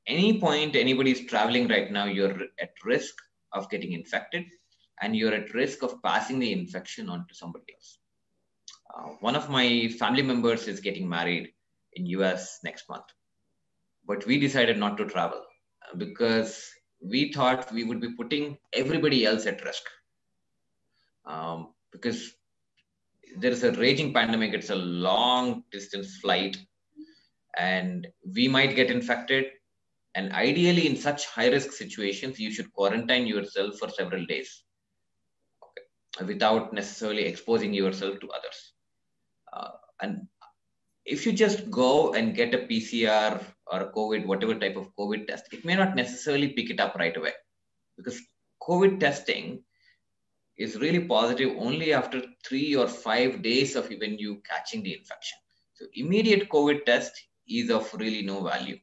Any point anybody is traveling right now, you're at risk of getting infected and you're at risk of passing the infection on to somebody else. One of my family members is getting married in US next month, but we decided not to travel because we thought we would be putting everybody else at risk. Because there is a raging pandemic, it's a long distance flight and we might get infected. And ideally, in such high-risk situations, you should quarantine yourself for several days, okay, without necessarily exposing yourself to others. And if you just go and get a PCR or a COVID, whatever type of COVID test, it may not necessarily pick it up right away because COVID testing is really positive only after 3 or 5 days of even you catching the infection. So immediate COVID test is of really no value.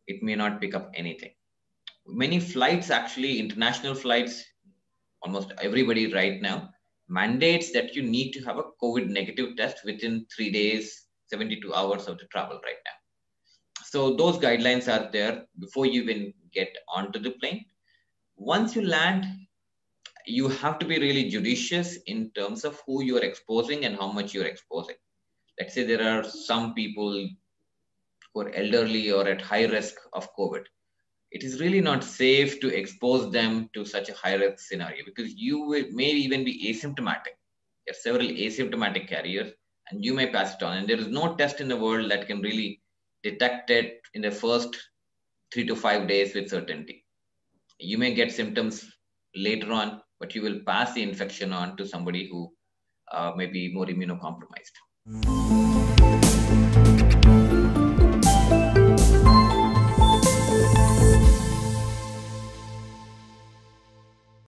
It may not pick up anything. Many flights, actually, international flights, almost everybody right now, mandates that you need to have a COVID negative test within 3 days, 72 hours of the travel right now. So those guidelines are there before you even get onto the plane. Once you land, you have to be really judicious in terms of who you're exposing and how much you're exposing. Let's say there are some people who are elderly or at high risk of COVID. It is really not safe to expose them to such a high risk scenario because you may even be asymptomatic. There are several asymptomatic carriers and you may pass it on. And there is no test in the world that can really detect it in the first 3 to 5 days with certainty. You may get symptoms later on, but you will pass the infection on to somebody who may be more immunocompromised.